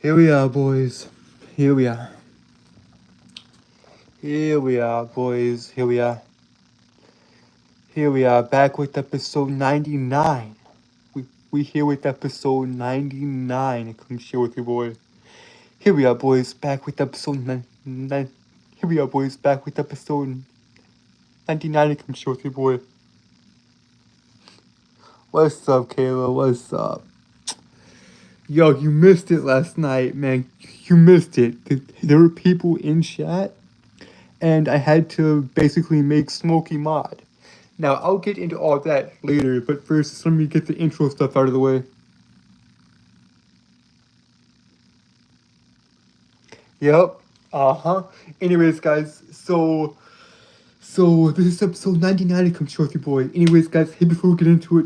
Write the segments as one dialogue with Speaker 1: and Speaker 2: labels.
Speaker 1: Here we are, boys. Here we are. Here we are, boys. Here we are. Here we are, back with episode 99. We here with episode 99. I come share with you, boy. Here we are, boys. Back with episode 99. Here we are, boys. Back with episode 99. I come share with you, boy. What's up, Kayla? What's up? Yo, you missed it last night, man. You missed it. There were people in chat, and I had to basically make Smokey mod. Now, I'll get into all that later, but first, let me get the intro stuff out of the way. Yep. Uh-huh. Anyways, guys, so this is episode 99 of Come Short with Your Boy. Anyways, guys, before we get into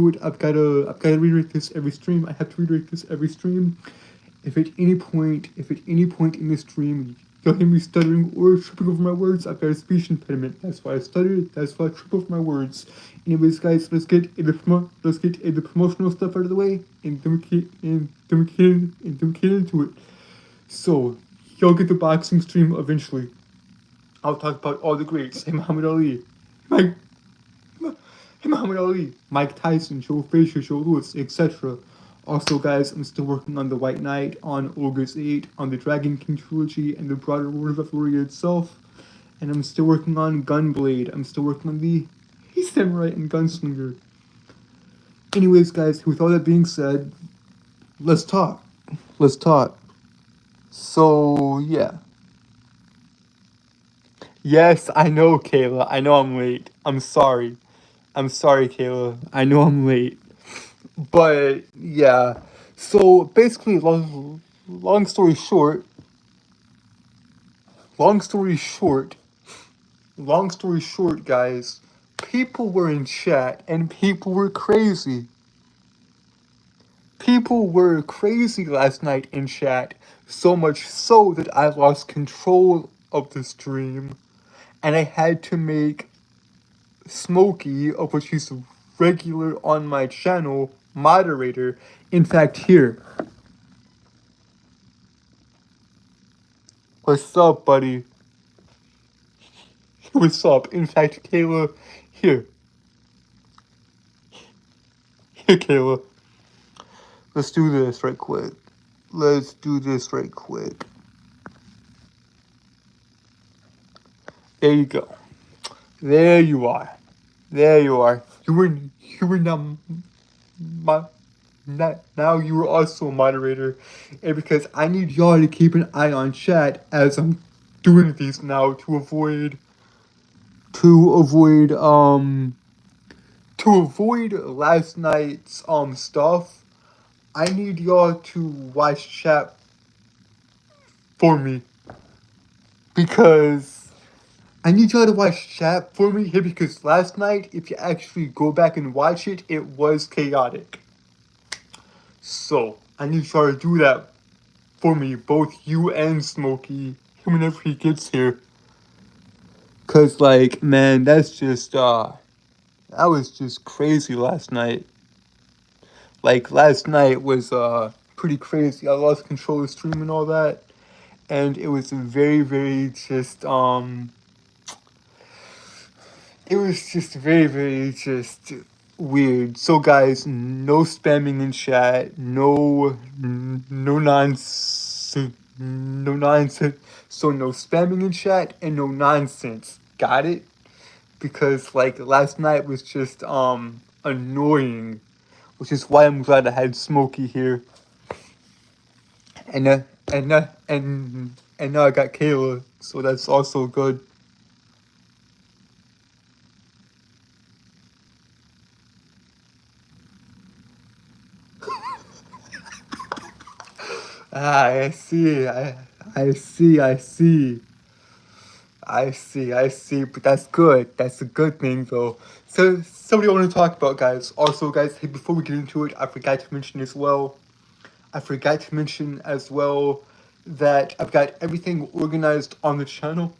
Speaker 1: it, I've gotta reiterate this every stream. I have to reiterate this every stream. If at any point in the stream you'll hear me stuttering or tripping over my words, I've got a speech impediment. That's why I stuttered. That's why I trip over my words. Anyways, guys, let's get the promotional stuff out of the way, and then we get into it. So, you'll get the boxing stream eventually. I'll talk about all the greats. Hey, Muhammad Ali. Mike Tyson, Joe Frazier, Joe Louis, etc. Also, guys, I'm still working on The White Knight, on Ogre's 8, on the Dragon King trilogy, and the broader world of Euphoria itself. And I'm still working on Gunblade. I'm still working on the Samurai and Gunslinger. Anyways, guys, with all that being said, let's talk. So, yeah. Yes, I know, Kayla. I know I'm late. I'm sorry, Kayla. I know I'm late. But, yeah. So, basically, long story short, guys, people were in chat and people were crazy. People were crazy last night in chat, so much so that I lost control of the stream, and I had to make Smokey, of which he's a regular on my channel, moderator. In fact, here. What's up, buddy? What's up? In fact, Kayla, here. Here, Kayla. Let's do this right quick. There you go. There you are. You were now you are also a moderator, and because I need y'all to keep an eye on chat as I'm doing these now to avoid last night's stuff. I need y'all to watch chat for me, because I need y'all to watch chat for me here, because last night, if you actually go back and watch it, it was chaotic. So, I need y'all to do that for me, both you and Smokey, whenever he gets here. Cause, like, man, that's just, that was just crazy last night. Like, last night was, pretty crazy. I lost control of the stream and all that. And it was very, very just, it was just very, very just weird. So, guys, no spamming in chat, no nonsense. So, no spamming in chat and no nonsense. Got it? Because, like, last night was just annoying, which is why I'm glad I had Smokey here. And now I got Kayla, so that's also good. I see. But that's good. That's a good thing, though. So, somebody I want to talk about, guys. Also, guys, hey, before we get into it, I forgot to mention as well that I've got everything organized on the channel.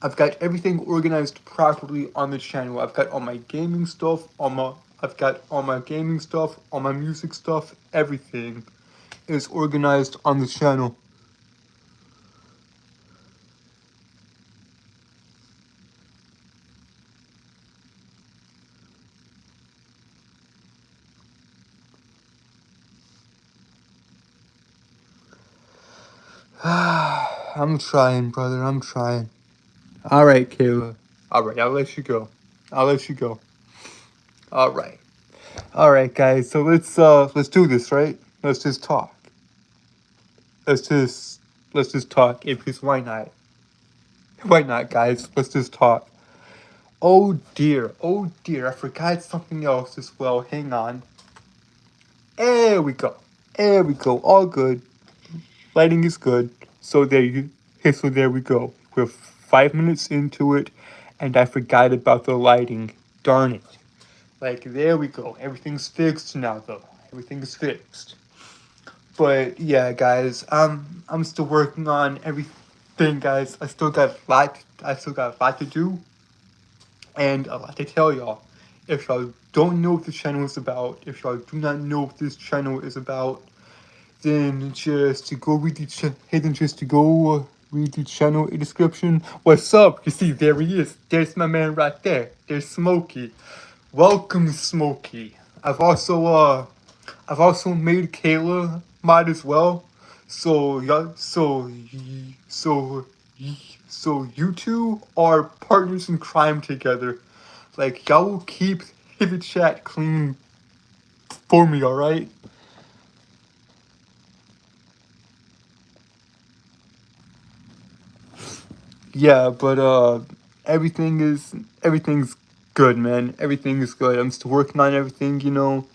Speaker 1: I've got everything organized properly on the channel. I've got all my gaming stuff, all my music stuff, everything. is organized on the channel. I'm trying, brother. I'm trying. All right, Kayla. All right, I'll let you go. I'll let you go. All right. All right, guys. So let's do this, right? Let's just talk. Let's just let's just talk. Because why not? Why not, guys? Let's just talk. Oh dear. Oh dear. I forgot something else as well. Hang on. There we go. There we go. All good. Lighting is good. So there you. Okay, so there we go. We're 5 minutes into it, and I forgot about the lighting. Darn it. Like, there we go. Everything's fixed now, though. Everything's fixed. But yeah, guys, I'm still working on everything, guys. I still got a lot to do, and a lot to tell y'all. If y'all don't know what the channel is about, if y'all do not know what this channel is about, then just to go read the read the channel description. What's up? You see, there he is. There's my man right there. There's Smokey. Welcome, Smokey. I've also made Kayla mod as well. So y'all, so you two are partners in crime together. Like, y'all will keep the chat clean for me, all right? Yeah, but everything's good, man. Everything is good. I'm still working on everything, you know.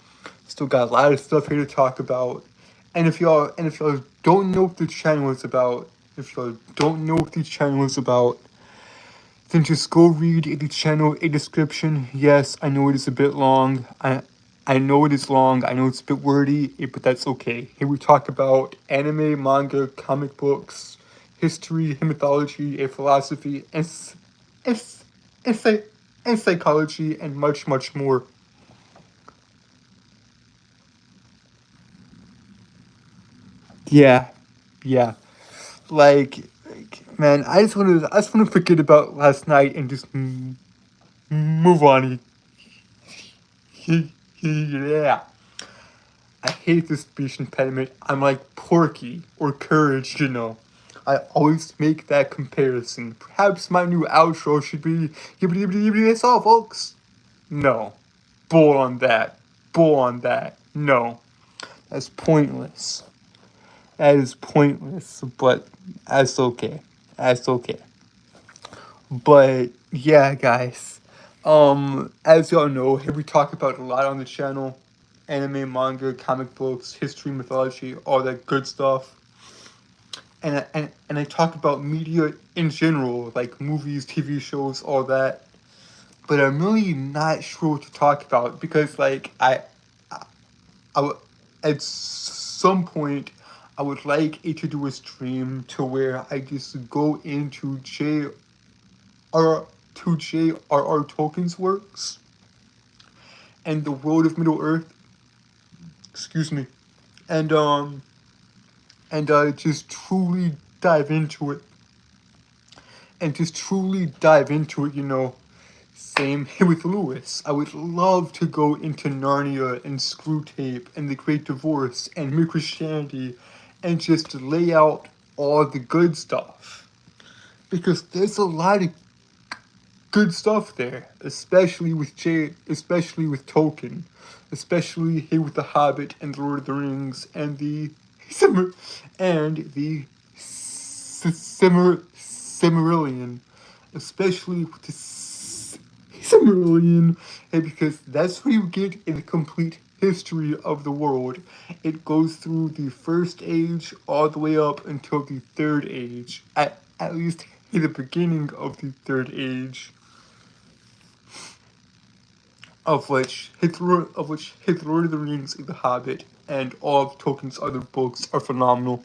Speaker 1: Still got a lot of stuff here to talk about. And if y'all don't know what the channel is about, if y'all don't know what the channel is about, then just go read the channel a description. Yes, I know it is a bit long. I know it is long. I know it's a bit wordy, but that's okay. Here we talk about anime, manga, comic books, history, mythology, and philosophy, and, and, psy- and psychology, and much, much more. Yeah, yeah. Man, I just want to forget about last night and just move on. Yeah. I hate this speech impediment. I'm like Porky or Courage, you know. I always make that comparison. Perhaps my new outro should be yibbity yibbity yibbity, that's all, folks. No. Bull on that. Bull on that. No. That's pointless. That is pointless, but that's okay. That's okay. But yeah, guys. As y'all know, here we talk about a lot on the channel. Anime, manga, comic books, history, mythology, all that good stuff. And I talk about media in general, like movies, TV shows, all that. But I'm really not sure what to talk about because, like, I at some point, I would like it to do a stream to where I just go into R J.R.R. Tolkien's works and the world of Middle Earth. Excuse me, and just truly dive into it, and just truly dive into it. You know, same with Lewis. I would love to go into Narnia and Screwtape and The Great Divorce and Mere Christianity, and just lay out all the good stuff because there's a lot of good stuff there, especially with Tolkien, especially here with The Hobbit and The Lord of the Rings and the Simmer and the Cimmerillion, especially with the Cimmerillion, and because that's where you get a complete history of the world. It goes through the first age all the way up until the third age, at least in the beginning of the third age. Of which his Lord of the Rings, The Hobbit, and all of Tolkien's other books are phenomenal.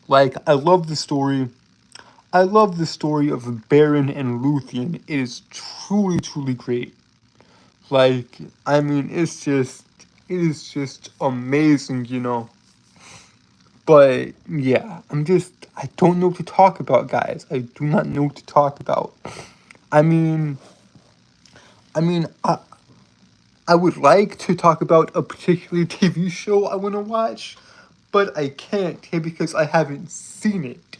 Speaker 1: Like, I love the story. I love the story of Beren and Luthien. It is truly, truly great. Like, I mean, it is just amazing, you know. But yeah, I don't know what to talk about, guys. I do not know what to talk about. I mean, I mean, I would like to talk about a particular TV show I want to watch, but I can't here because I haven't seen it.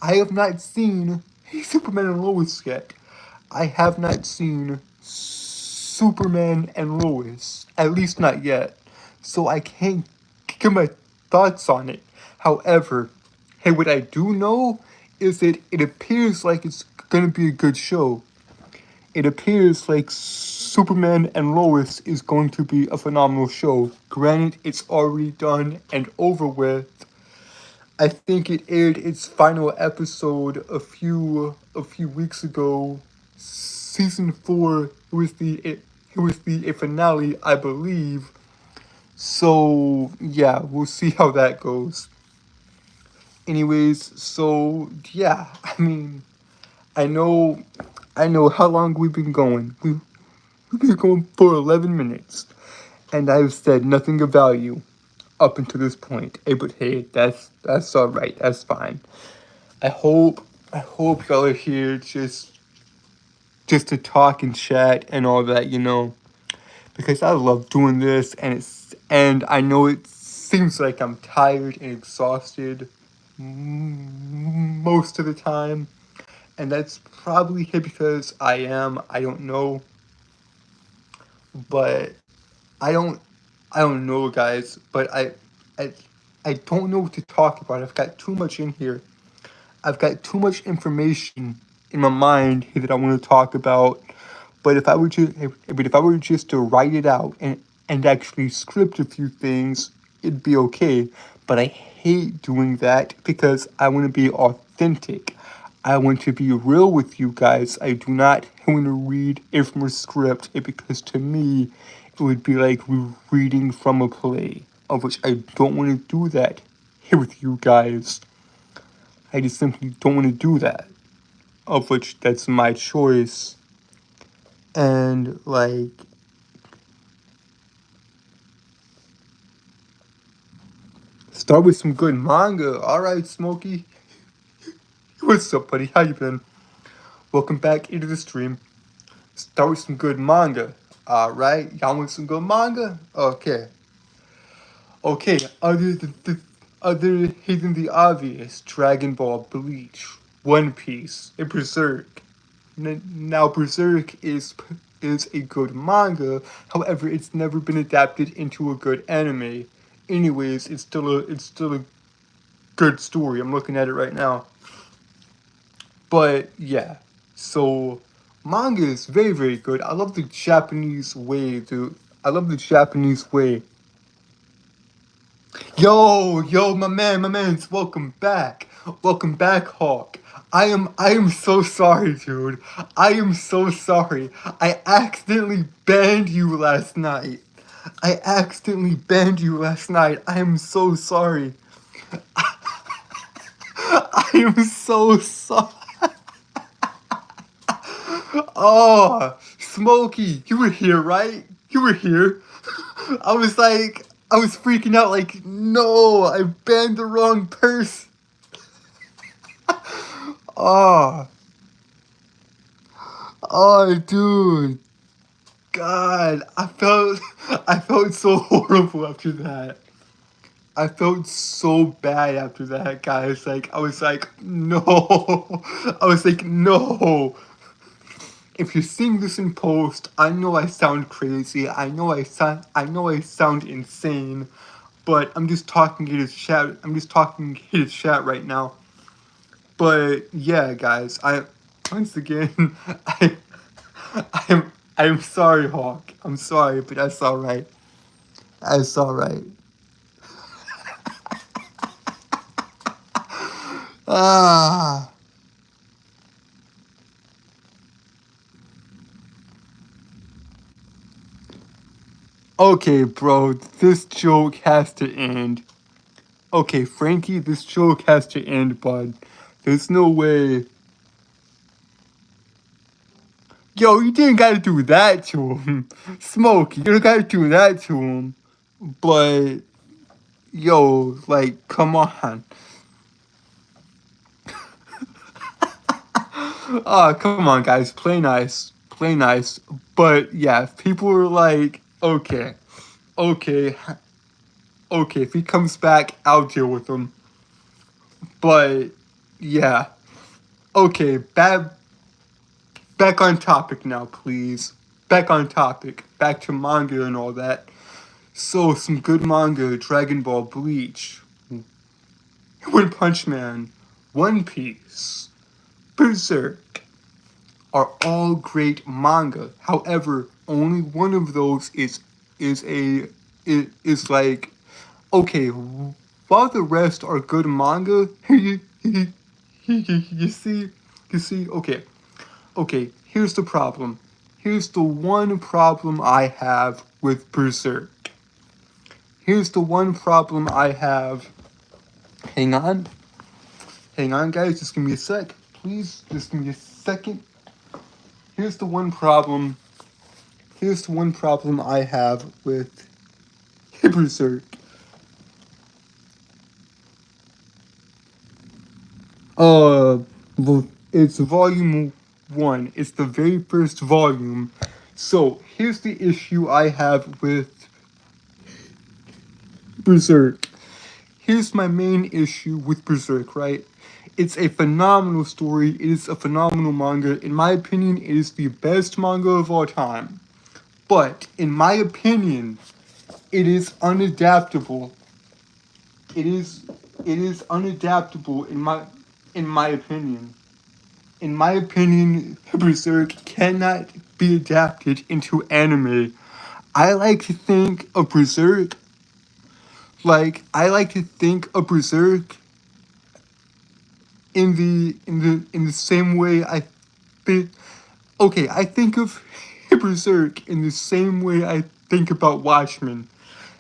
Speaker 1: I have not seen Superman and Lois yet. I have not seen Superman and Lois, at least not yet. So I can't give my thoughts on it. However, hey, what I do know is that it appears like it's gonna be a good show. It appears like Superman and Lois is going to be a phenomenal show. Granted, it's already done and over with. I think it aired its final episode a few weeks ago. Season 4 it was the finale, I believe. So yeah, we'll see how that goes. Anyways, so yeah, I know I know how long we've been going. We've been going for 11 minutes, and I've said nothing of value up until this point. Hey, but hey, that's all right. That's fine. I hope y'all are here just to talk and chat and all that, because I love doing this, and I know it seems like I'm tired and exhausted most of the time, and that's probably because I am. I don't know, but I don't I don't know, guys, but I I don't know what to talk about. I've got too much in here. I've got too much information in my mind here that I want to talk about. But if I were just to write it out and actually script a few things, it'd be okay. But I hate doing that because I want to be authentic. I want to be real with you guys. I do not want to read it from a script because to me, it would be like reading from a play, of which I don't want to do that here with you guys. I just simply don't want to do that, of which that's my choice. And like, start with some good manga. All right, Smokey. What's up, buddy? How you been? Welcome back into the stream. Start with some good manga. All right, y'all want some good manga? Okay. Okay. Other than the obvious, Dragon Ball, Bleach, One Piece, and Berserk. Now, Berserk is a good manga. However, it's never been adapted into a good anime. Anyways, it's still a good story. I'm looking at it right now. But yeah, so manga is very, very good. I love the Japanese way, dude. I love the Japanese way. Yo, my man's welcome back, Hawk. I am so sorry, dude. I am so sorry. I accidentally banned you last night. I am so sorry. I am so sorry. Oh, Smokey, you were here, right? You were here. I was freaking out, like, no, I banned the wrong person. Oh, oh, dude, God, I felt so horrible after that. I felt so bad after that, guys. Like, I was like, no, I was like, no. If you're seeing this in post, I know I sound crazy. I know I sound insane, but I'm just talking to the chat. I'm just talking to the chat right now. But yeah, guys, I once again I I'm sorry, Hawk. I'm sorry, but that's all right. That's all right. Ah. Okay, bro, this joke has to end. Okay, Frankie, this joke has to end, bud. There's no way. Yo, you didn't gotta do that to him. Smokey, you don't gotta do that to him. But Yo, like, come on. Come on, guys. Play nice. Play nice. But yeah, if people are like, okay, okay, if he comes back, I'll deal with him. But yeah. Okay, back on topic now, please. Back on topic. Back to manga and all that. So, some good manga: Dragon Ball, Bleach, One Punch Man, One Piece, Berserk are all great manga. However, only one of those is like okay. While the rest are good manga, you see, okay. Here's the problem. Here's the one problem I have with Berserk. Here's the one problem I have. Hang on. Hang on, guys. Just give me a sec. Please, just give me a second. Here's the one problem. Here's the one problem I have with Berserk. It's volume 1. It's the very first volume. So, here's the issue I have with Berserk. Here's my main issue with Berserk, right? It's a phenomenal story. It is a phenomenal manga. In my opinion, it is the best manga of all time. But, in my opinion, it is unadaptable. It is unadaptable in my opinion. In my opinion, Berserk cannot be adapted into anime. I like to think of Berserk in the same way I think of Berserk in the same way I think about Watchmen.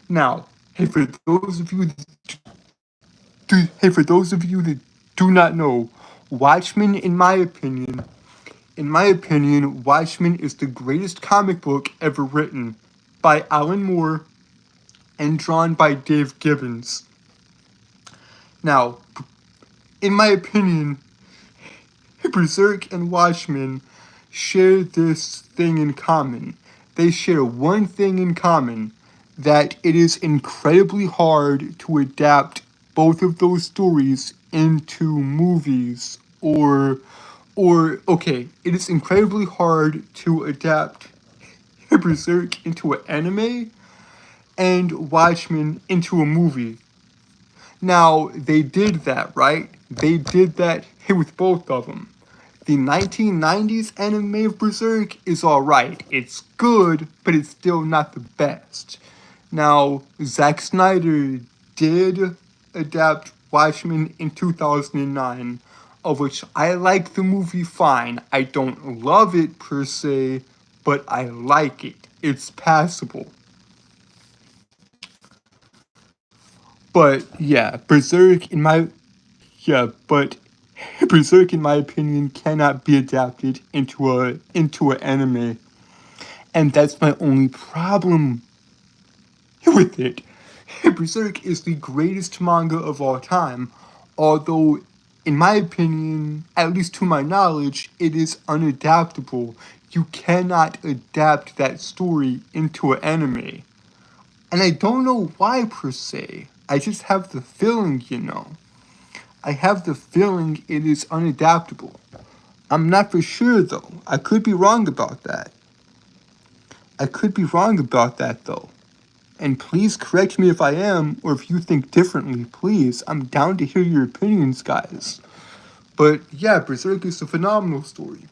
Speaker 1: Now, for those of you that do not know, Watchmen, in my opinion, Watchmen is the greatest comic book ever written by Alan Moore and drawn by Dave Gibbons. Now, in my opinion, Berserk and Watchmen share this thing in common. They share one thing in common, that it is incredibly hard to adapt both of those stories into movies it is incredibly hard to adapt Berserk into an anime and Watchmen into a movie. Now, they did that, right? They did that with both of them. The 1990s anime of Berserk is alright. It's good, but it's still not the best. Now, Zack Snyder did adapt Watchmen in 2009, of which I like the movie fine. I don't love it per se, but I like it. It's passable. But yeah, but Berserk in my opinion cannot be adapted into an anime. And that's my only problem with it. Berserk is the greatest manga of all time, although, in my opinion, at least to my knowledge, it is unadaptable. You cannot adapt that story into an anime. And I don't know why per se. I just have the feeling, I have the feeling it is unadaptable. I'm not for sure though. I could be wrong about that. Though. And please correct me if I am, or if you think differently, please. I'm down to hear your opinions, guys. But yeah, Berserk is a phenomenal story.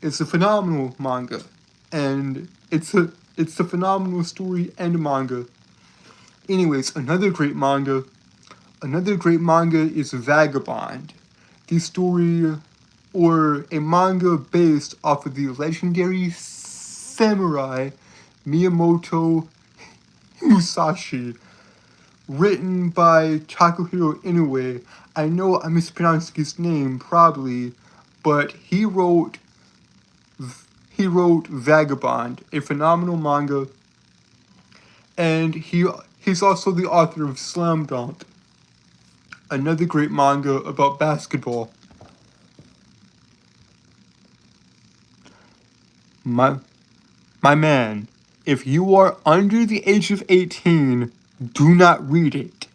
Speaker 1: It's a phenomenal manga. And it's a phenomenal story and manga. Anyways, another great manga is Vagabond. The story, or a manga based off of the legendary samurai Miyamoto Musashi, written by Takahiro Inoue. I know I'm mispronouncing his name, probably, but he wrote Vagabond, a phenomenal manga, and he He's also the author of Slam Dunk, another great manga about basketball. My man, if you are under the age of 18, do not read it.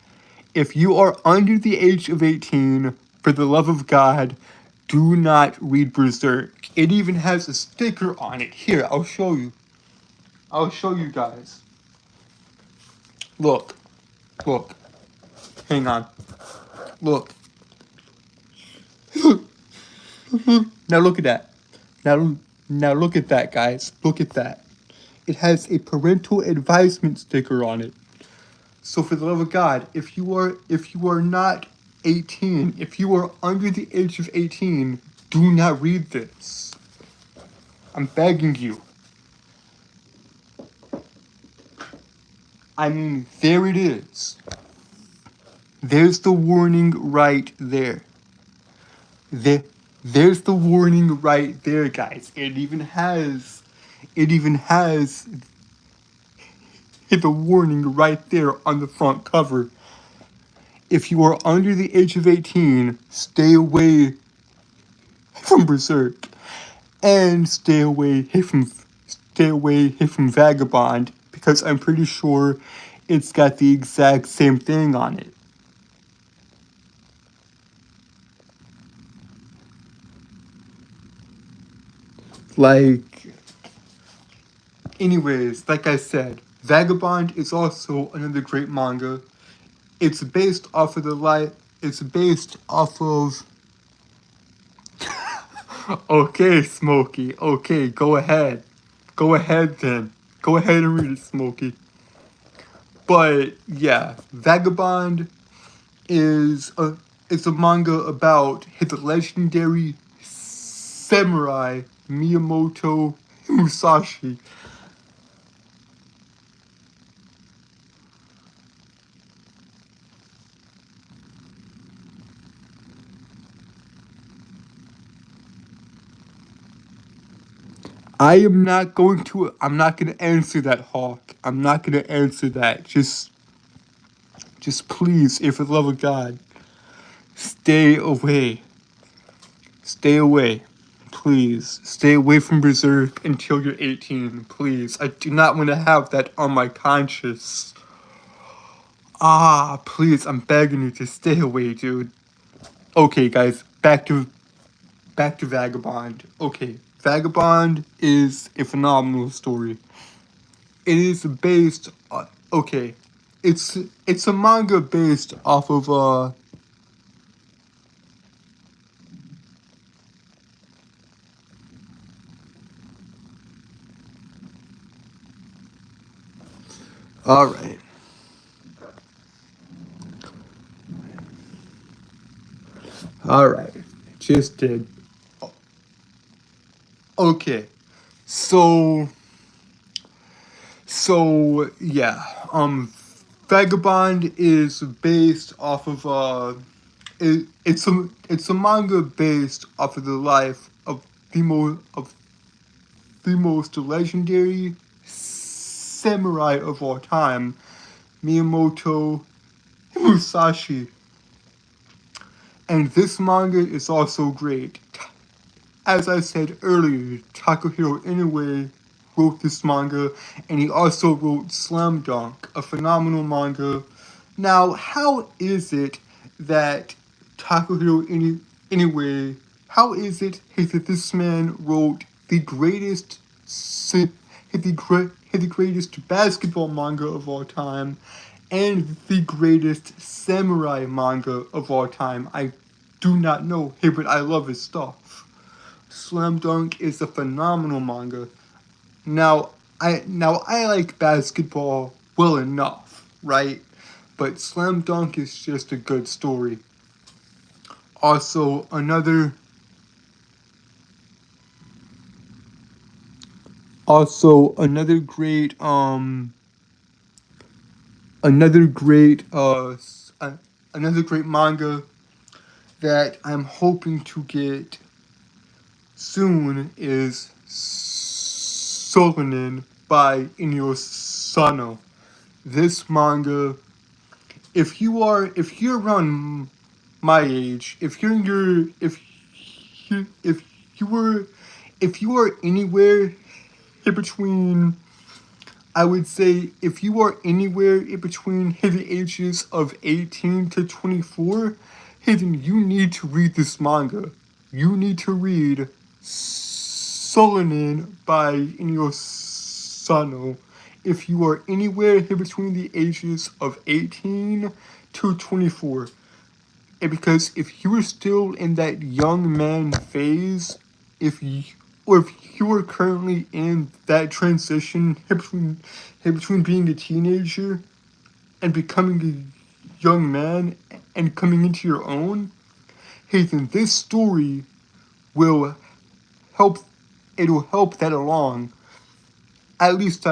Speaker 1: If you are under the age of 18, for the love of God, do not read Berserk. It even has a sticker on it. Here, I'll show you. I'll show you guys. Look. Look. Hang on. Look. Now look at that. Now look at that, guys. Look at that. It has a parental advisement sticker on it. So for the love of God, if you are not 18, if you are under the age of 18, do not read this. I'm begging you. I mean, there it is. There's the warning right there. There's the warning right there, guys. It even has the warning right there on the front cover. If you are under the age of 18, stay away from Berserk. And stay away from Vagabond, because I'm pretty sure it's got the exact same thing on it. Anyways, like I said, Vagabond is also another great manga. It's based off of Okay, Smokey. Okay, go ahead. Go ahead then. Go ahead and read it, Smokey. But yeah, Vagabond is a manga about the legendary samurai Miyamoto Musashi. I'm not gonna answer that, Hawk. I'm not gonna answer that. Just please, if for the love of God, stay away. Stay away. Please, stay away from Berserk until you're 18, please. I do not want to have that on my conscience. Please, I'm begging you to stay away, dude. Okay, guys, back to Vagabond. Okay, Vagabond is a phenomenal story. It is based on, okay, it's a manga based off of all right. All right. Just did. Okay. So yeah, Vagabond is based off of it's a manga based off of the life of the most legendary samurai of all time, Miyamoto Musashi. And this manga is also great. As I said earlier, Takahiro Inoue wrote this manga, and he also wrote Slam Dunk, a phenomenal manga. Now, how is it that how is it that this man wrote the greatest basketball manga of all time, and the greatest samurai manga of all time? I do not know. Hey, but I love his stuff. Slam Dunk is a phenomenal manga. Now I like basketball well enough, right? But Slam Dunk is just a good story. Also another great another great manga that I'm hoping to get soon is Solanin by Inyo Sano. this manga, if you're around my age, if you're in your if you were if you are anywhere in between, I would say if you are anywhere in between the ages of 18 to 24, hey, then you need to read this manga. You need to read Solanin by Inyo Sano if you are anywhere in between the ages of 18 to 24. And because if you are still in that young man phase, if you are currently in that transition in between being a teenager and becoming a young man and coming into your own, hey, then this story will help. It'll help that along. At least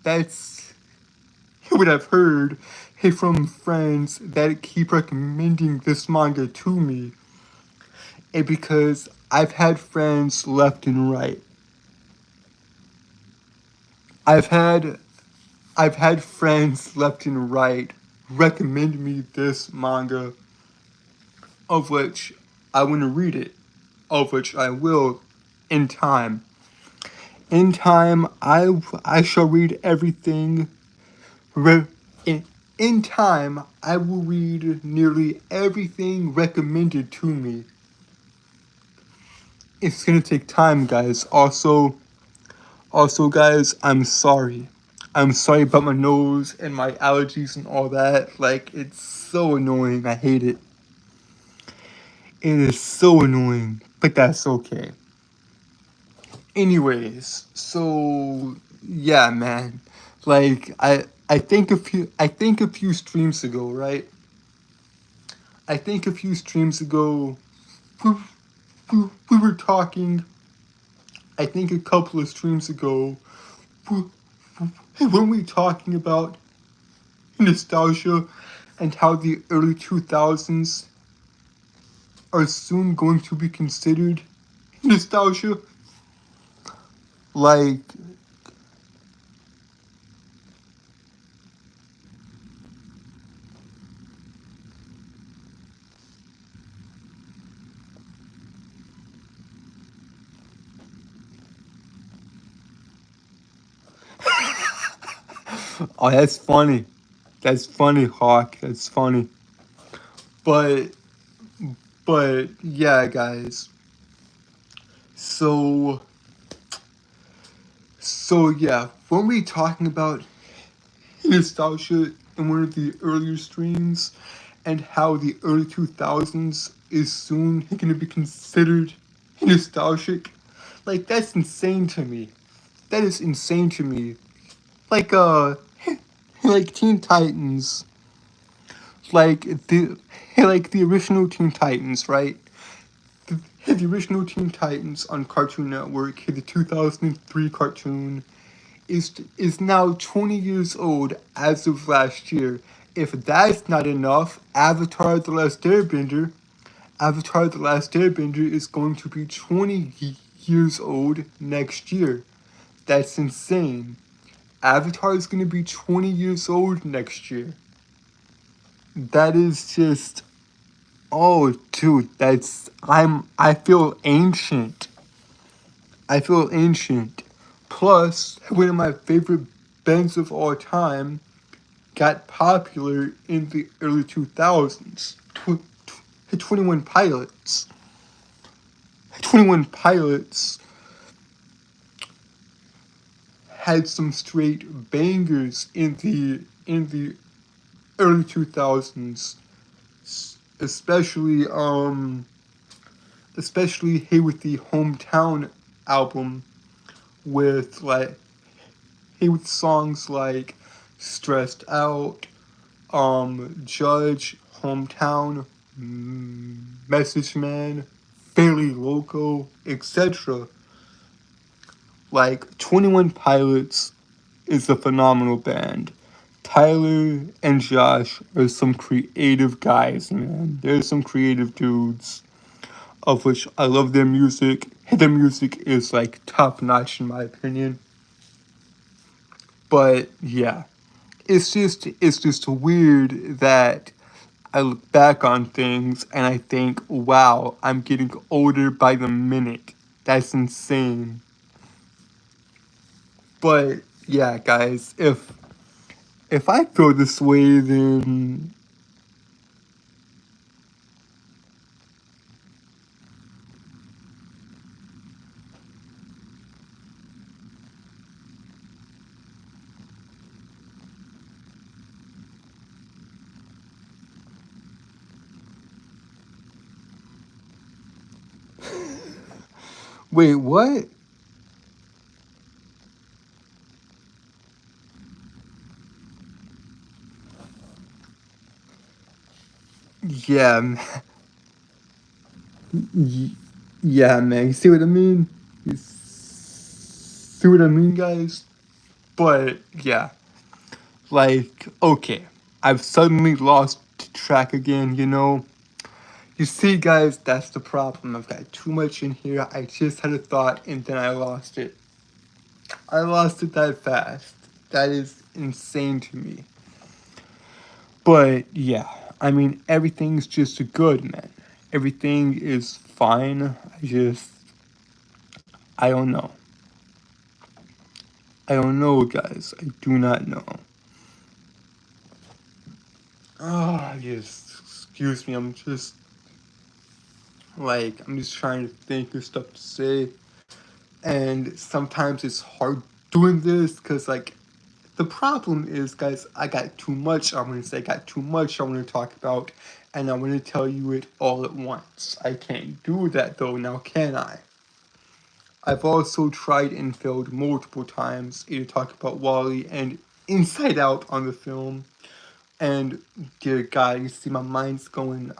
Speaker 1: that's what I've heard. Hey, from friends that keep recommending this manga to me. And because I've had friends left and right. I've had friends left and right recommend me this manga, of which I want to read it, of which I will in time. In time, I shall read everything. In time, I will read nearly everything recommended to me. It's gonna take time, guys. Also, guys, I'm sorry. I'm sorry about my nose and my allergies and all that. Like, it's so annoying. I hate it. It is so annoying, but that's okay. Anyways, so yeah, man. Like, I think a few streams ago, right? I think a few streams ago, we, we were talking. I think a couple of streams ago, when we talking about nostalgia and how the early 2000s are soon going to be considered nostalgia. Like, oh, that's funny. That's funny, Hawk. That's funny. But yeah, guys. So yeah, when we talking about nostalgia in one of the earlier streams and how the early 2000s is soon going to be considered nostalgic, like, that's insane to me. That is insane to me. Like, like Teen Titans, like the original Teen Titans, right? The original Teen Titans on Cartoon Network, the 2003 cartoon, is now 20 years old as of last year. If that's not enough, Avatar: The Last Airbender is going to be 20 years old next year. That's insane. Avatar is going to be 20 years old next year. That is just, oh, dude, I feel ancient. I feel ancient. Plus, one of my favorite bands of all time got popular in the early 2000s. 21 Pilots. 21 Pilots had some straight bangers in the early 2000s, especially Hey with the Hometown album, with Hey with songs like Stressed Out, Judge, Hometown, Message Man, Fairly Loco, etc. Like, 21 Pilots is a phenomenal band. Tyler and Josh are some creative guys, man. They're some creative dudes, of which I love their music. Their music is, like, top notch in my opinion. But yeah, it's just weird that I look back on things and I think, wow, I'm getting older by the minute. That's insane. But yeah, guys, if I feel this way, then wait, what? Yeah, yeah, man. You see what I mean? You see what I mean, guys? But yeah, like, okay, I've suddenly lost track again, you know? You see, guys, that's the problem. I've got too much in here. I just had a thought and then I lost it. I lost it that fast. That is insane to me. But yeah, I mean, everything's just good, man. Everything is fine. I don't know. I don't know, guys. I do not know. Excuse me. I'm just trying to think of stuff to say. And sometimes it's hard doing this because, like, the problem is, guys, I got too much. I'm going to say I got too much I want to talk about, and I want to tell you it all at once. I can't do that, though, now can I? I've also tried and failed multiple times to talk about Wally and Inside Out on the film. And dear God, you see my mind's going.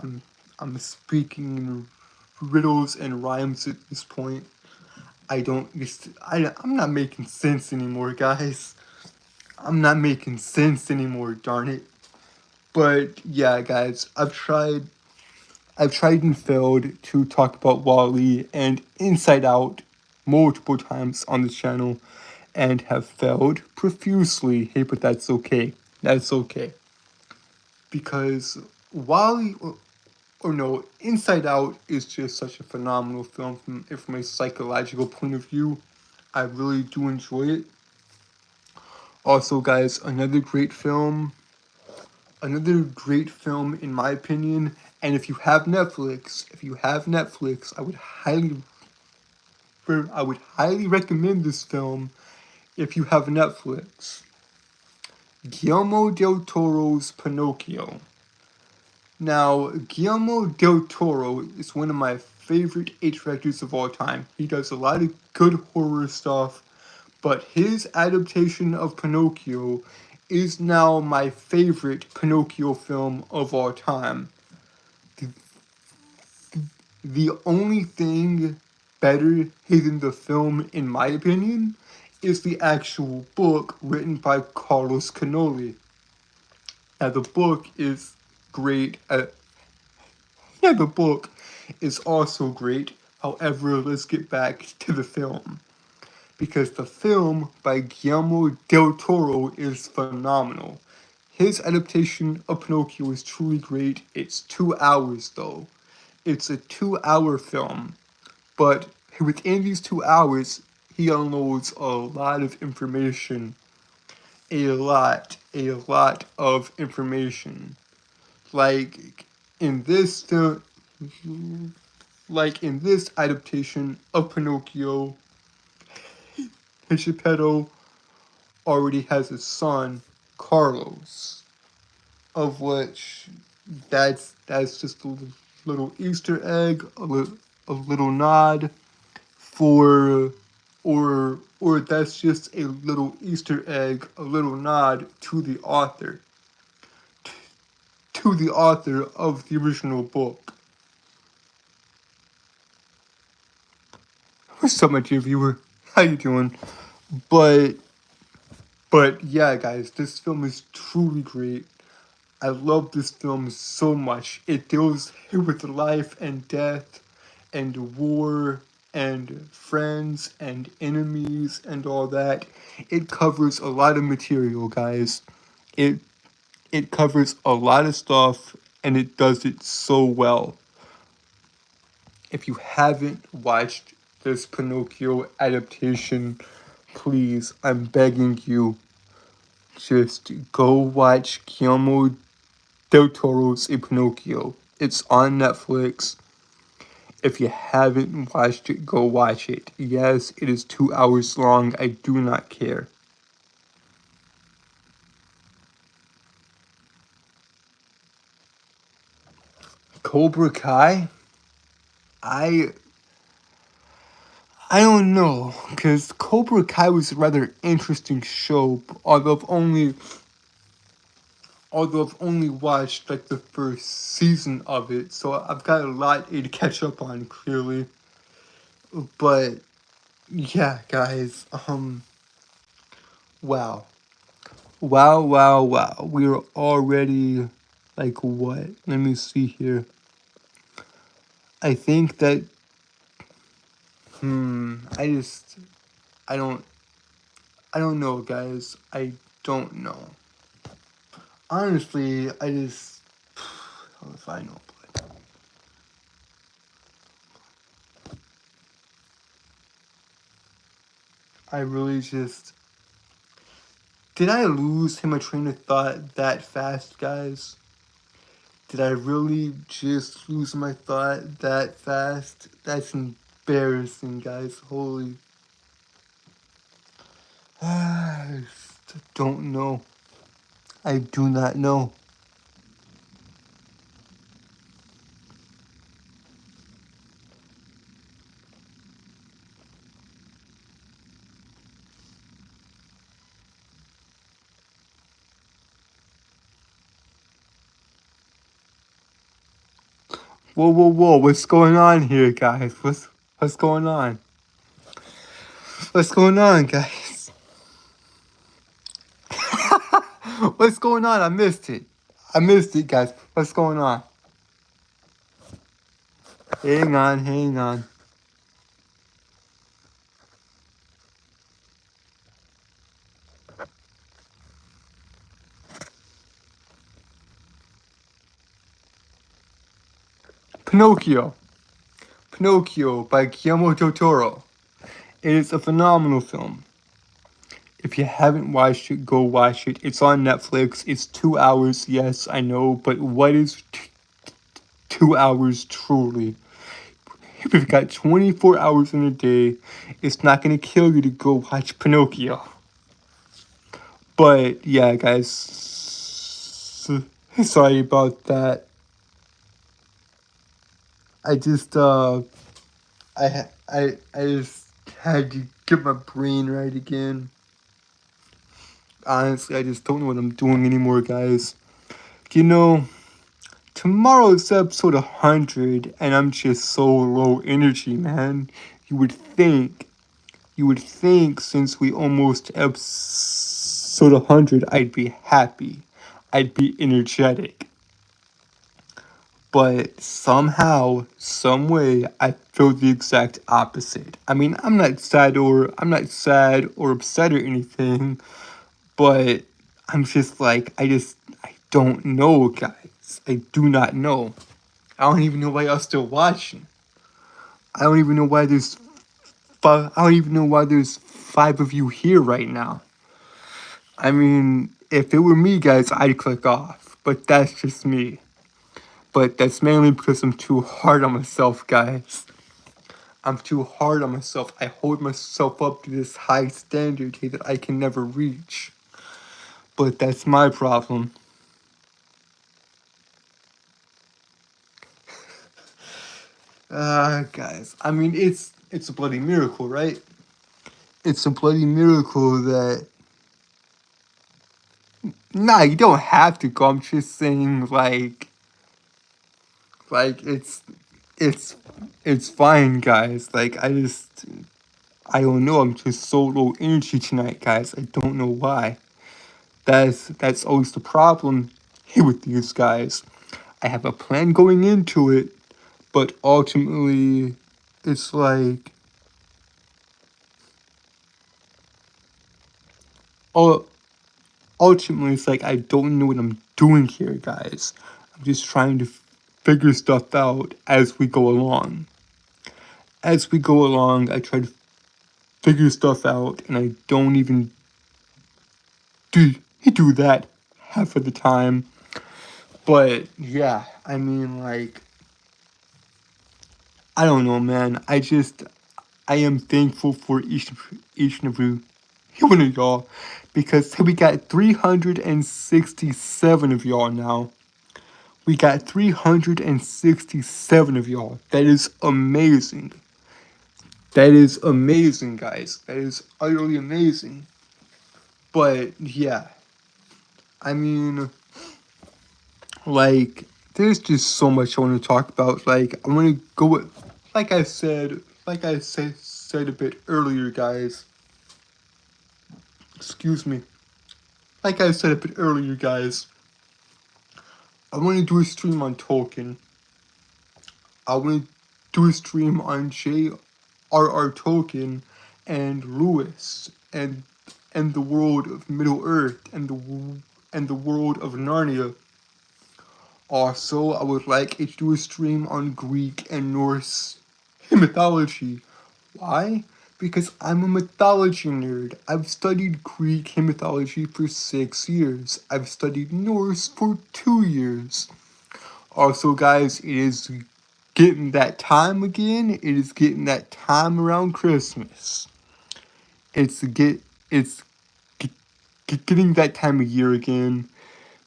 Speaker 1: I'm speaking in riddles and rhymes at this point. I'm not making sense anymore, guys. I'm not making sense anymore, darn it. But yeah, guys, I've tried and failed to talk about Wally and Inside Out multiple times on the channel and have failed profusely. Hey, but that's okay. That's okay. Because Wally, or no, Inside Out is just such a phenomenal film from a psychological point of view. I really do enjoy it. Also, guys, another great film in my opinion. And if you have Netflix, I would highly recommend this film if you have Netflix. Guillermo del Toro's Pinocchio. Now, Guillermo del Toro is one of my favorite directors of all time. He does a lot of good horror stuff, but his adaptation of Pinocchio is now my favorite Pinocchio film of all time. The only thing better than the film, in my opinion, is the actual book written by Carlos Canoli. Now, the book is great. The book is also great. However, let's get back to the film. Because the film by Guillermo del Toro is phenomenal. His adaptation of Pinocchio is truly great. It's 2 hours, though. It's a 2 hour film. But within these 2 hours, he unloads a lot of information. A lot of information. Like in this film, like in this adaptation of Pinocchio, Geppetto already has a son, Carlos, of which that's just a little Easter egg, a little nod for, or that's just a little Easter egg, a little nod to the author of the original book. What's up, my dear viewer? How you doing? But yeah, guys, this film is truly great. I love this film so much. It deals with life and death and war and friends and enemies and all that. It covers a lot of material, guys. It it covers a lot of stuff and it does it so well. If you haven't watched this Pinocchio adaptation, please, I'm begging you, just go watch Guillermo del Toro's A Pinocchio. It's on Netflix. If you haven't watched it, go watch it. Yes, it is 2 hours long. I do not care. Cobra Kai? I I don't know, because Cobra Kai was a rather interesting show, although I've only watched like the first season of it, so I've got a lot to catch up on clearly. But yeah, guys, wow. Wow. We're already like what? Let me see here. I think that I just I don't I don't know, guys. I don't know. Honestly, I just how if I know, but I really just did I lose him a train of thought that fast, guys? Did I really just lose my thought that fast? That's embarrassing, guys. Holy. I don't know. I do not know. Whoa. What's going on here, guys? What's going on? What's going on, guys? What's going on? I missed it. I missed it, guys. What's going on? Hang on. Pinocchio. Pinocchio by Guillermo del Toro. It is a phenomenal film. If you haven't watched it, go watch it. It's on Netflix. It's 2 hours, yes, I know, but what is 2 hours truly? If you've got 24 hours in a day, it's not going to kill you to go watch Pinocchio. But yeah, guys, sorry about that. I just I just had to get my brain right again. Honestly, I just don't know what I'm doing anymore, guys. You know, tomorrow's episode 100, and I'm just so low energy, man. You would think since we almost episode 100, I'd be happy. I'd be energetic. But somehow, some way, I feel the exact opposite. I mean, I'm not sad or upset or anything, but I'm just like I don't know, guys. I do not know. I don't even know why y'all still watching. I don't even know why there's I don't even know why there's 5 of you here right now. I mean, if it were me, guys, I'd click off. But that's just me. But that's mainly because I'm too hard on myself, guys. I'm too hard on myself. I hold myself up to this high standard here that I can never reach. But that's my problem. Guys, I mean, it's a bloody miracle, right? It's a bloody miracle that. Nah, you don't have to go. I'm just saying, like it's it's fine, guys. Like I don't know. I'm just so low energy tonight, guys. I don't know why. That's always the problem here with these guys. I have a plan going into it, but ultimately, it's like Oh, ultimately, it's like I don't know what I'm doing here, guys. I'm just trying to figure stuff out as we go along. As we go along, I try to figure stuff out, and I don't even do that half of the time. But yeah, I mean, like, I don't know, man. I am thankful for each and every one of y'all, because we got 367 of y'all now. We got 367 of y'all. That is amazing. That is amazing, guys. That is utterly amazing. But yeah, I mean, like, there's just so much I want to talk about. Like, I want to go with, like I said a bit earlier, guys. Excuse me. Like I said a bit earlier, guys. I want to do a stream on Tolkien. I want to do a stream on J.R.R. Tolkien and Lewis and the world of Middle Earth and the world of Narnia. Also, I would like to do a stream on Greek and Norse mythology. Why? Because I'm a mythology nerd. I've studied Greek mythology for 6 years. I've studied Norse for 2 years. Also, guys, it is getting that time again. It is getting that time around Christmas. It's getting that time of year again.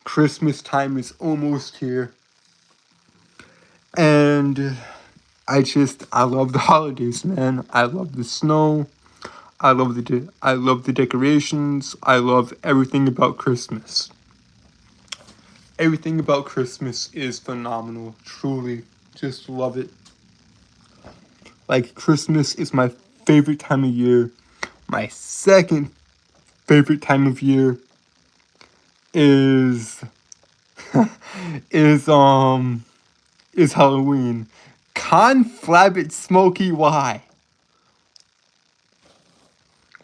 Speaker 1: Christmas time is almost here. And I love the holidays, man. I love the snow. I love the decorations. I love everything about Christmas. Everything about Christmas is phenomenal. Truly, just love it. Like, Christmas is my favorite time of year. My second favorite time of year is is is Halloween. Conflabbit Smokey, why?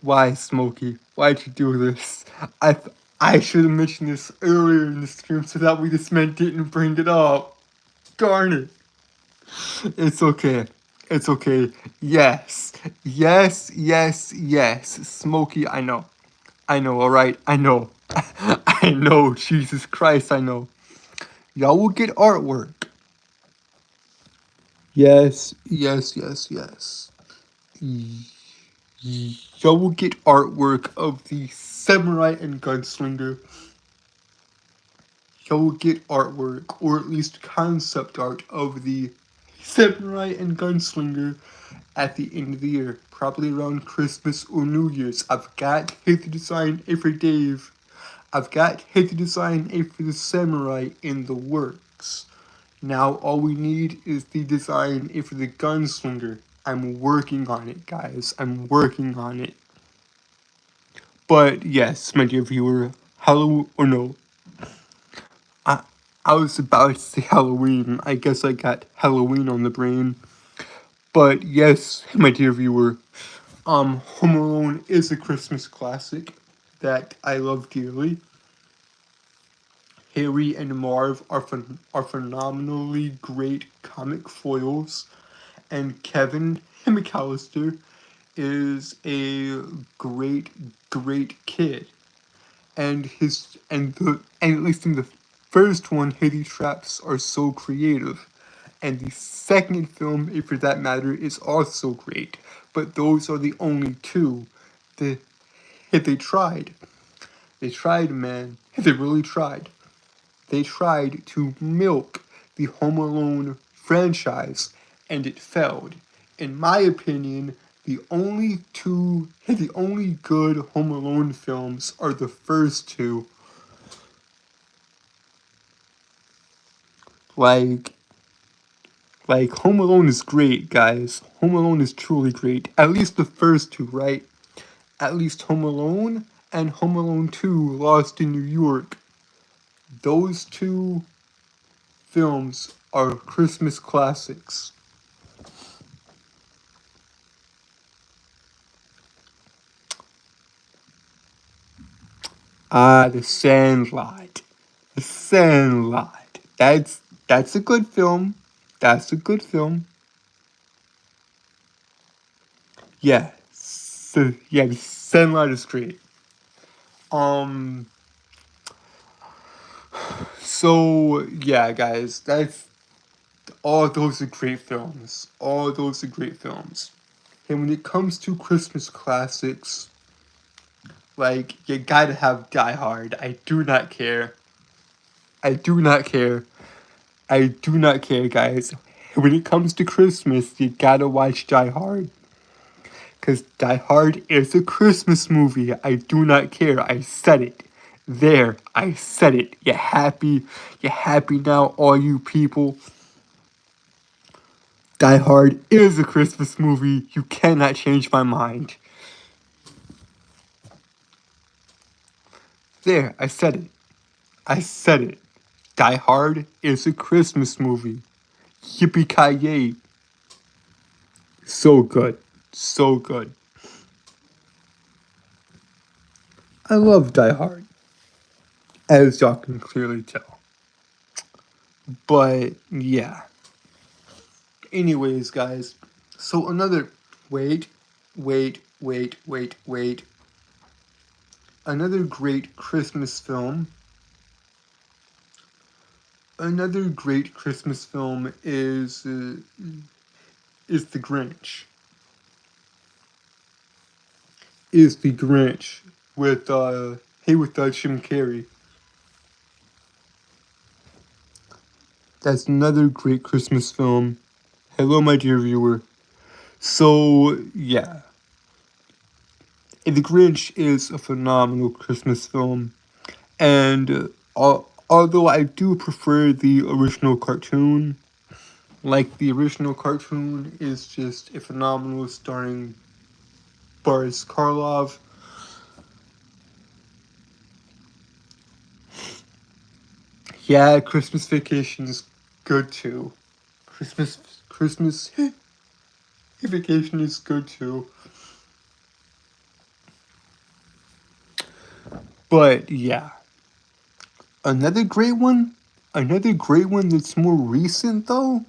Speaker 1: Why, Smokey? Why'd you do this? I should have mentioned this earlier in the stream so that this man didn't bring it up. Darn it. It's okay. It's okay. Yes. Yes, yes, yes. Smokey, I know. I know, alright? I know. I know. Jesus Christ, I know. Y'all will get artwork. Yes, yes, yes, yes. Y'all will get artwork of the samurai and gunslinger. Y'all will get artwork, or at least concept art, of the samurai and gunslinger at the end of the year, probably around Christmas or New Year's. I've got hit the design A for Dave. I've got hit the design A for the samurai in the works. Now all we need is the design A for the gunslinger. I'm working on it, guys. I'm working on it. But yes, my dear viewer, Halloween or no, I was about to say Halloween. I guess I got Halloween on the brain. But yes, my dear viewer, Home Alone is a Christmas classic that I love dearly. Harry and Marv are phenomenally great comic foils, and Kevin McAllister is a great kid. And at least in the first one, Hiddy Traps are so creative. And the second film, if for that matter, is also great. But those are the only two that they tried. They tried, man. They really tried. They tried to milk the Home Alone franchise, and it failed. In my opinion, the only good Home Alone films are the first two. Like, Home Alone is great, guys. Home Alone is truly great. At least the first two, right? At least Home Alone and Home Alone 2 Lost in New York. Those two films are Christmas classics. The Sandlot. The Sandlot. That's a good film. That's a good film. Yeah. Yeah, The Sandlot is great. Um. So yeah, guys, that's all. Those are great films. All those are great films. And when it comes to Christmas classics, like you gotta have Die Hard. I do not care. I do not care. I do not care, guys. When it comes to Christmas, you gotta watch Die Hard. Because Die Hard is a Christmas movie. I do not care. I said it. There, I said it. You happy? You happy now, all you people? Die Hard is a Christmas movie. You cannot change my mind. There, I said it. I said it. Die Hard is a Christmas movie. Yippee-ki-yay. So good. So good. I love Die Hard, as y'all can clearly tell. But, yeah. Anyways, guys. So another... Wait. Another great Christmas film. Another great Christmas film is The Grinch. Is The Grinch with Jim Carrey. That's another great Christmas film. Hello, my dear viewer. So yeah, The Grinch is a phenomenal Christmas film, and although I do prefer the original cartoon, like the original cartoon is just a phenomenal starring Boris Karloff. Yeah, Christmas Vacation is good too. Christmas Vacation is good too. But yeah, another great one that's more recent though.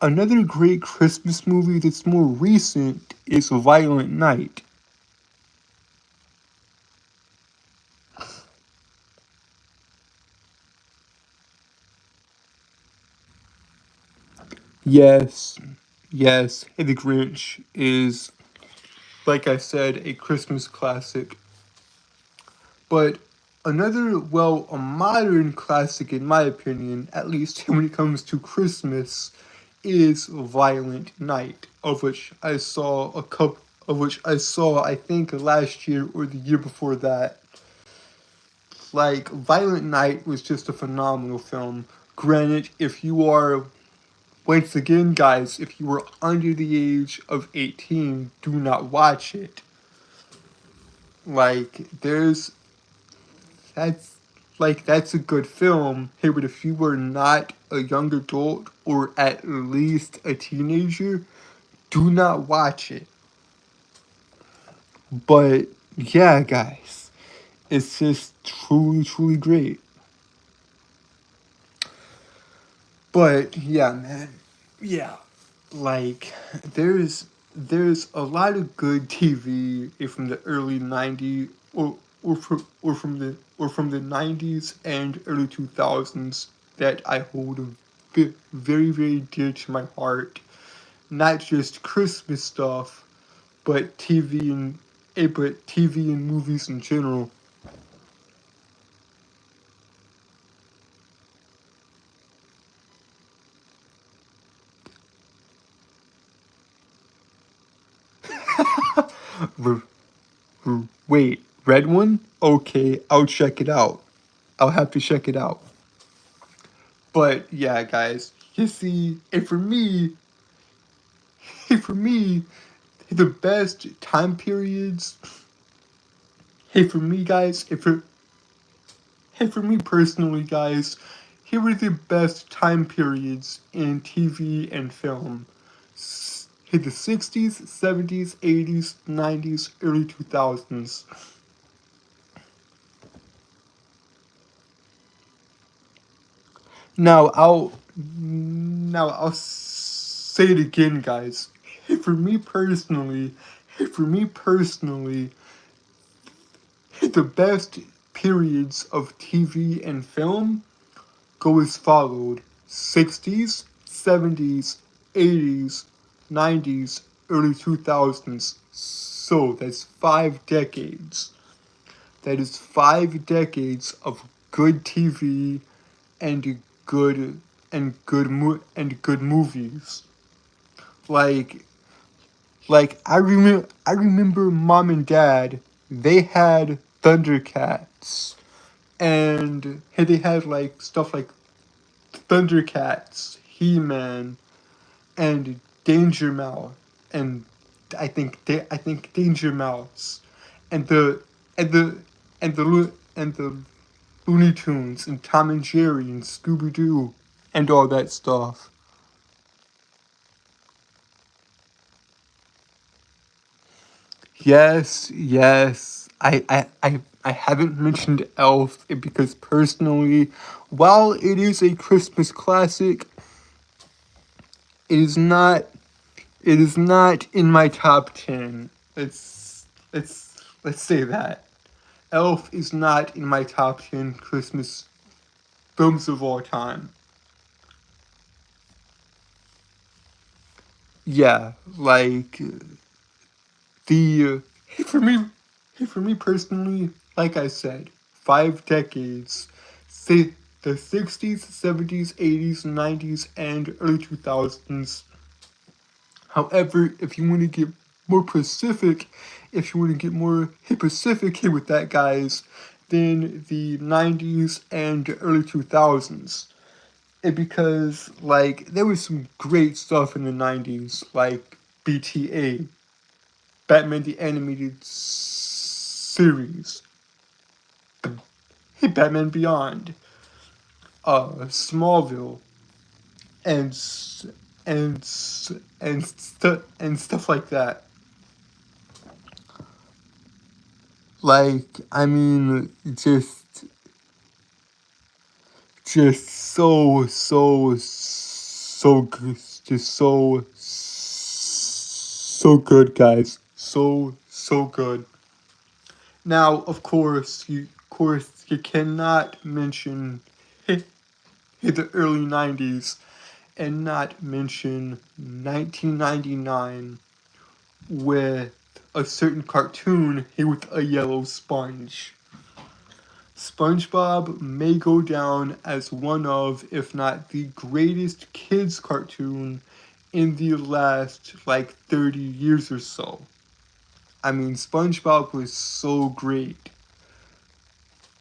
Speaker 1: Another great Christmas movie that's more recent is Violent Night. Yes, yes, The Grinch is, like I said, a Christmas classic. But another, well, a modern classic in my opinion, at least when it comes to Christmas, is Violent Night, of which I saw I think last year or the year before that. Like, Violent Night was just a phenomenal film. Granted, if you are, once again, guys, if you are under the age of 18, do not watch it. Like, that's, that's a good film. Hey, but if you were not a young adult or at least a teenager, do not watch it. But, yeah, guys, it's just truly, truly great. But yeah, man, yeah, like there's a lot of good TV from the early '90s or from the '90s and early 2000s that I hold very very dear to my heart. Not just Christmas stuff, but TV and movies in general. Wait, red one? Okay, I'll check it out. I'll have to check it out. But yeah, guys, you see, and for me, the best time periods. Hey, for me, guys, hey, for me personally, guys, here are the best time periods in TV and film. Hey, the 60s, 70s, 80s, 90s, early 2000s. Now I'll say it again, guys. For me personally, for me personally, the best periods of TV and film go as followed: 60s, 70s, 80s, 90s, early 2000s. So that's 5 decades. That is 5 decades of good TV and good and good movies. Like I remember mom and dad, they had Thundercats, and they had like stuff like Thundercats, He-Man, and Danger Mouse, and I think Danger Mouse, and and the and the Looney Tunes and Tom and Jerry and Scooby Doo and all that stuff. Yes, yes. I haven't mentioned Elf because personally, while it is a Christmas classic, it is not it is not in my top 10. Let's say that. Elf is not in my top 10 Christmas films of all time. Yeah, like the for me for me personally, like I said, 5 decades. Say the 60s, 70s, 80s, 90s, and early 2000s. However, if you want to get more specific, if you want to get more specific here with that, guys, then the 90s and early 2000s. Because, like, there was some great stuff in the 90s, like BTA, Batman the Animated Series, Batman Beyond, Smallville, and and stuff like that. Like, I mean, just so good, just so good, guys, so good. Now, of course you cannot mention the early 90s and not mention 1999 with a certain cartoon with a yellow sponge. SpongeBob may go down as one of, if not the greatest kids cartoon in the last like 30 years or so. I mean, SpongeBob was so great.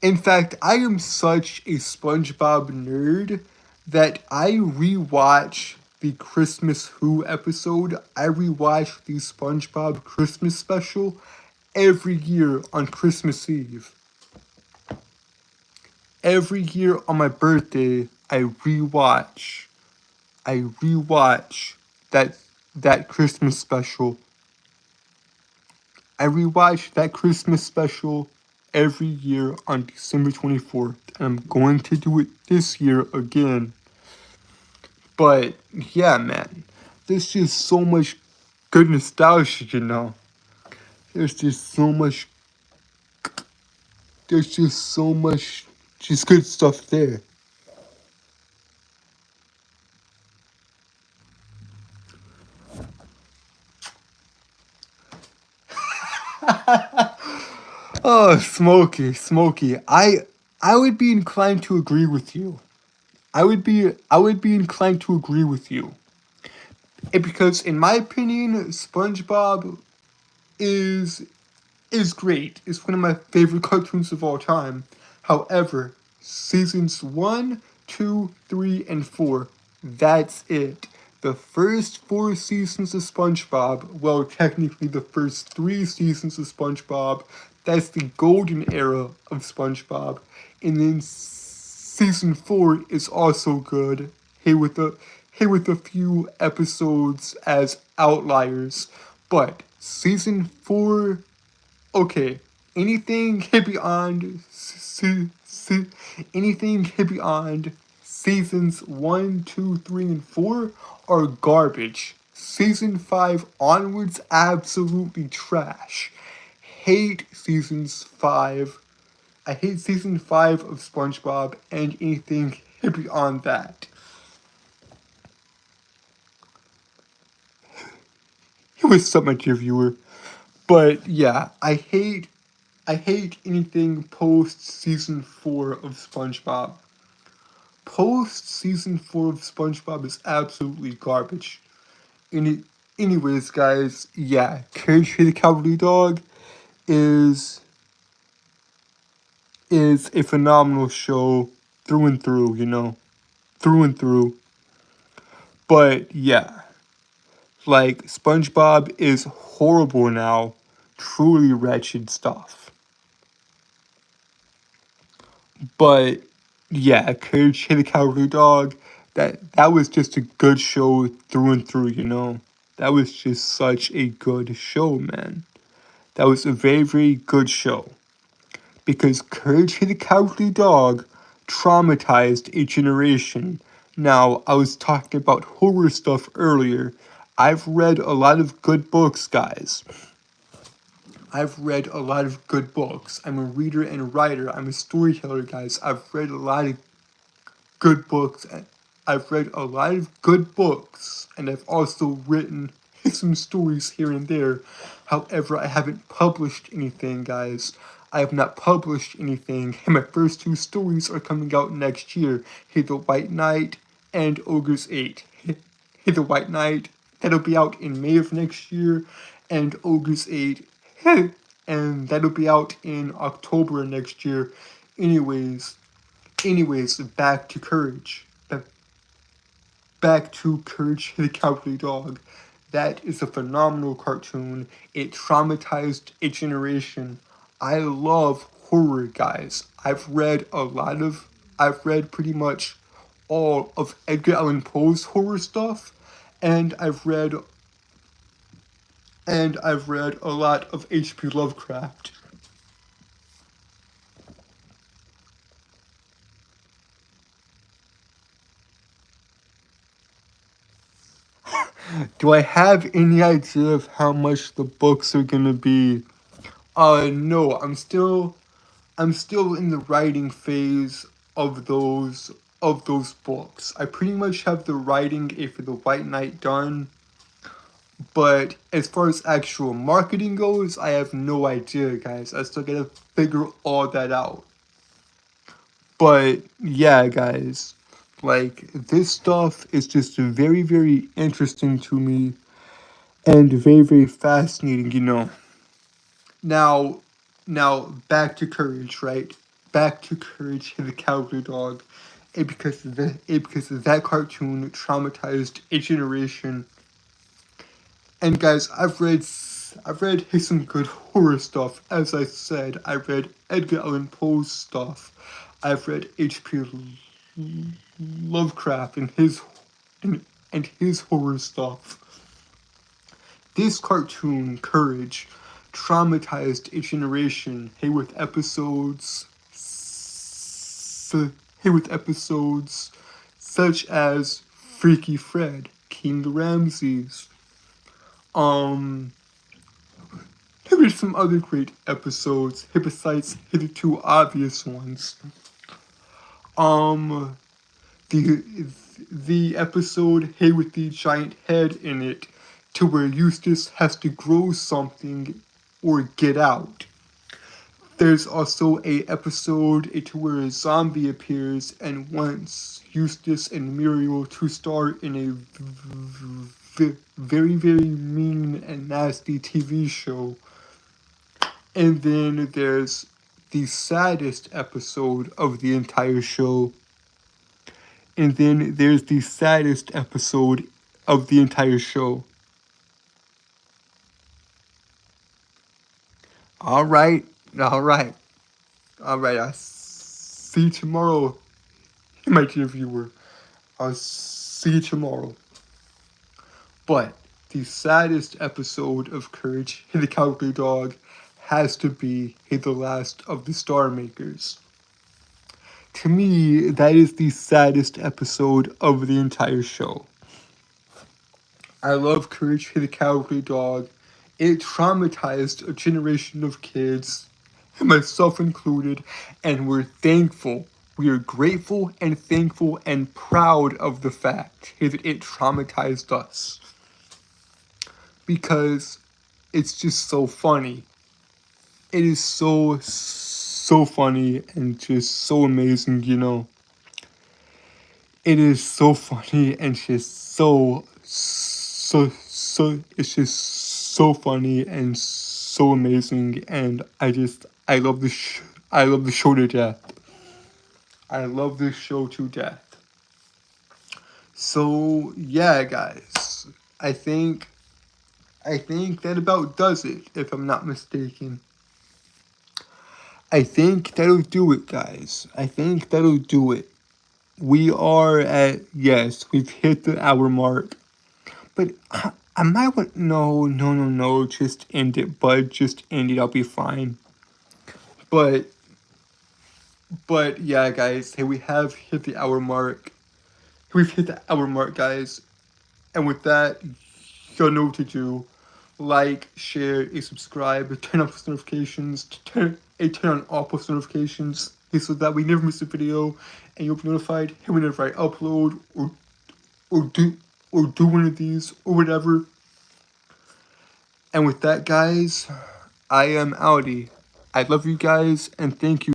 Speaker 1: In fact, I am such a SpongeBob nerd that I rewatch the Christmas Who episode. I rewatch the SpongeBob Christmas special every year on Christmas Eve. Every year on my birthday, I rewatch that that Christmas special. I rewatch that Christmas special every year on December 24th. And I'm going to do it this year again. But yeah, man, there's just so much good nostalgia, you know. There's just so much, there's just so much, just good stuff there. Oh, Smokey. I would be inclined to agree with you. I would be inclined to agree with you. Because in my opinion, SpongeBob is is great. It's one of my favorite cartoons of all time. However, seasons 1, 2, 3, and 4, that's it. The first 4 seasons of SpongeBob, well, technically the first 3 seasons of SpongeBob, that's the golden era of SpongeBob. And then season 4 is also good. Here with a few episodes as outliers. But season 4, okay, anything beyond seasons 1, 2, 3, and 4 are garbage. Season 5 onwards, absolutely trash. Hate seasons 5. I hate season 5 of SpongeBob and anything beyond that. What's up, my dear viewer? But yeah, I hate anything post season 4 of SpongeBob. Post season 4 of SpongeBob is absolutely garbage. Anyways, guys, yeah, Courage the Cowardly Dog is a phenomenal show through and through, through and through. But yeah, like SpongeBob is horrible now, truly wretched stuff. But yeah, Courage the Cowardly Dog, that was just a good show through and through. That was just such a good show, man. That was a very, very good show. Because Courage the Cowardly Dog traumatized a generation. Now, I was talking about horror stuff earlier. I've read a lot of good books, guys. I've read a lot of good books. I'm a reader and a writer. I'm a storyteller, guys. I've read a lot of good books. I've read a lot of good books, and I've also written some stories here and there. However, I haven't published anything, guys. I have not published anything, and my first 2 stories are coming out next year. Hey, the White Knight and Ogre's 8. Hey, the White Knight, that'll be out in May of next year, and Ogre's 8, and that'll be out in October next year. Anyways, back to Courage. Back to Courage the Cowardly Dog. That is a phenomenal cartoon. It traumatized a generation. I love horror, guys. I've read pretty much all of Edgar Allan Poe's horror stuff, and I've read a lot of H.P. Lovecraft. Do I have any idea of how much the books are gonna be? No, I'm still in the writing phase of those books. I pretty much have the writing for the White Knight done, but as far as actual marketing goes, I have no idea, guys. I still gotta figure all that out. But yeah, guys, like this stuff is just very, very interesting to me and very, very fascinating. Now back to Courage, right? Back to Courage the Cowardly Dog. Because that cartoon traumatized a generation. And guys, I've read some good horror stuff. As I said, I read Edgar Allan Poe's stuff. I've read H.P. Lovecraft and his horror stuff. This cartoon, Courage, traumatized a generation. With episodes such as Freaky Fred, King Ramses. There were some other great episodes, besides the 2 obvious ones. The episode, with the giant head in it, to where Eustace has to grow something or get out. There's also a episode to where a zombie appears and wants Eustace and Muriel to star in a very, very mean and nasty TV show. And then there's the saddest episode of the entire show. And then there's the saddest episode of the entire show. Alright. I'll see you tomorrow, my dear viewer. I'll see you tomorrow. But the saddest episode of Courage the Cowardly Dog has to be the last of the Star Makers. to me, that is the saddest episode of the entire show. I love Courage the Cowardly Dog. It traumatized a generation of kids, myself included, and we're thankful. We are grateful and thankful and proud of the fact that it traumatized us. Because it's just so funny. It is so funny and just so amazing, you know. It is so funny and just it's just so funny and so amazing, and I love I love the show to death. I love this show to death. So yeah, guys, I think that about does it, if I'm not mistaken. I think that'll do it, guys. I think that'll do it. We are at, yes, we've hit the hour mark. But I might want, no, just end it, bud. Just end it, I'll be fine. But yeah, guys, hey, we have hit the hour mark. We've hit the hour mark, guys. And with that, you'll know what to do. Like, share, and subscribe, turn on post notifications, turn on all post notifications, so that we never miss a video, and you'll be notified whenever I upload or do one of these or whatever. And with that, guys, I am Audi. I love you guys and thank you.